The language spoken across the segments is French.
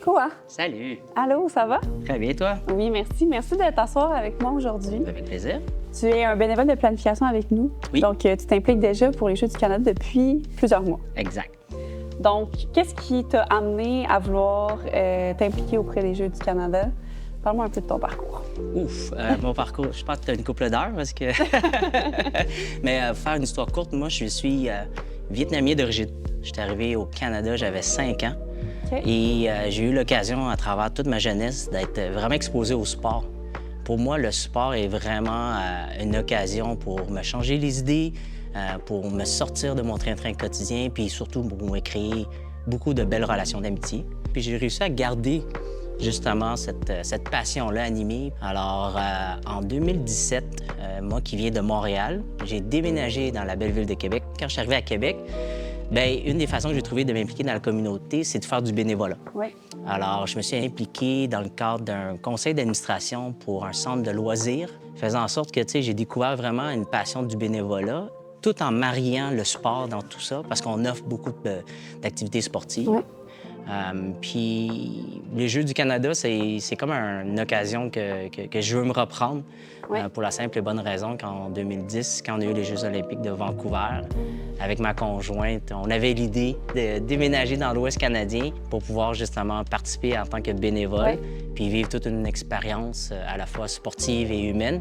Quoi? Salut! Allô, ça va? Très bien, toi? Oui, merci. Merci de t'asseoir avec moi aujourd'hui. Avec plaisir. Tu es un bénévole de planification avec nous. Oui. Donc, tu t'impliques déjà pour les Jeux du Canada depuis plusieurs mois. Exact. Donc, qu'est-ce qui t'a amené à vouloir t'impliquer auprès des Jeux du Canada? Parle-moi un peu de ton parcours. Ouf, mon parcours, je pense que tu as une couple d'heures parce que... Mais pour faire une histoire courte, moi, je suis vietnamien d'origine. J'étais arrivé au Canada, j'avais 5 ans. OK. Et j'ai eu l'occasion, à travers toute ma jeunesse, d'être vraiment exposé au sport. Pour moi, le sport est vraiment une occasion pour me changer les idées, pour me sortir de mon train-train quotidien, puis surtout pour me créer beaucoup de belles relations d'amitié. Puis j'ai réussi à garder justement cette passion-là animée. Alors, en 2017, moi qui viens de Montréal, j'ai déménagé dans la belle ville de Québec. Quand je suis arrivé à Québec, bien, une des façons que j'ai trouvé de m'impliquer dans la communauté, c'est de faire du bénévolat. Oui. Alors, je me suis impliqué dans le cadre d'un conseil d'administration pour un centre de loisirs, faisant en sorte que, tu sais, j'ai découvert vraiment une passion du bénévolat, tout en mariant le sport dans tout ça, parce qu'on offre beaucoup d'activités sportives. Oui. Puis les Jeux du Canada, c'est comme une occasion que je veux me reprendre. Oui. Pour la simple et bonne raison qu'en 2010, quand on a eu les Jeux olympiques de Vancouver, avec ma conjointe, on avait l'idée de déménager dans l'Ouest canadien pour pouvoir justement participer en tant que bénévole, Oui. puis vivre toute une expérience à la fois sportive et humaine.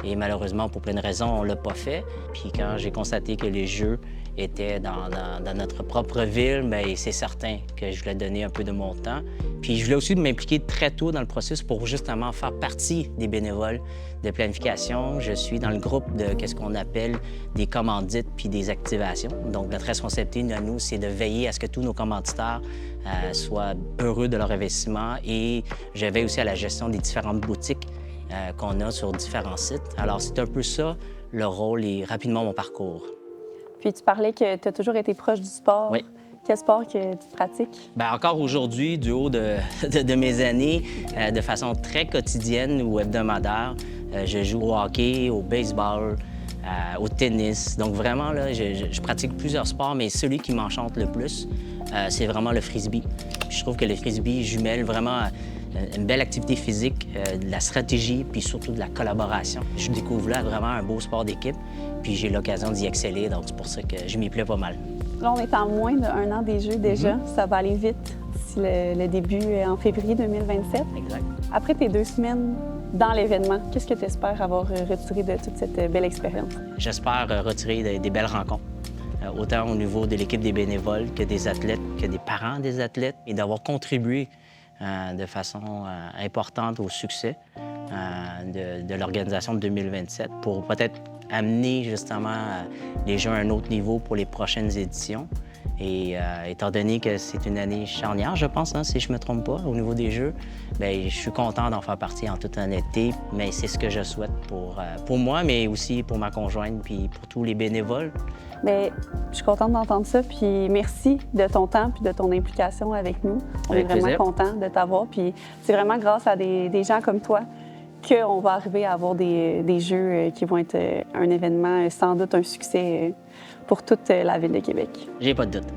Et malheureusement, pour plein de raisons, on l'a pas fait. Puis quand j'ai constaté que les Jeux étaient dans notre propre ville, bien, c'est certain que je voulais donner un peu de mon temps. Puis je voulais aussi m'impliquer très tôt dans le processus pour justement faire partie des bénévoles de planification. Je suis dans le groupe de qu'est-ce qu'on appelle des commandites puis des activations. Donc notre responsabilité, à nous, c'est de veiller à ce que tous nos commanditaires soient heureux de leur investissement, et je veille aussi à la gestion des différentes boutiques qu'on a sur différents sites. Alors c'est un peu ça le rôle et rapidement mon parcours. Puis tu parlais que tu as toujours été proche du sport. Oui. Quel sport que tu pratiques? Bien, encore aujourd'hui, du haut de mes années, de façon très quotidienne ou hebdomadaire, je joue au hockey, au baseball, au tennis. Donc vraiment, là, je pratique plusieurs sports, mais celui qui m'enchante le plus, c'est vraiment le frisbee. Je trouve que le frisbee jumelle vraiment une belle activité physique, de la stratégie, puis surtout de la collaboration. Je découvre là vraiment un beau sport d'équipe, puis j'ai l'occasion d'y exceller, donc c'est pour ça que je m'y plais pas mal. Là, on est en moins d'1 an des Jeux déjà. Ça va aller vite si le début est en février 2027. Exact. Après tes 2 semaines dans l'événement, qu'est-ce que tu espères avoir retiré de toute cette belle expérience? J'espère retirer des belles rencontres, autant au niveau de l'équipe des bénévoles que des athlètes, que des parents des athlètes, et d'avoir contribué de façon importante au succès de l'organisation de 2027 pour peut-être amener justement les Jeux à un autre niveau pour les prochaines éditions. Et étant donné que c'est une année charnière, je pense, si je ne me trompe pas, au niveau des Jeux, bien, je suis content d'en faire partie en toute honnêteté, mais c'est ce que je souhaite pour moi, mais aussi pour ma conjointe puis pour tous les bénévoles. Bien, je suis contente d'entendre ça, puis merci de ton temps puis de ton implication avec nous. On Avec est vraiment plaisir. contents de t'avoir, puis c'est vraiment grâce à des gens comme toi qu'on va arriver à avoir des Jeux qui vont être un événement, sans doute un succès pour toute la ville de Québec. J'ai pas de doute.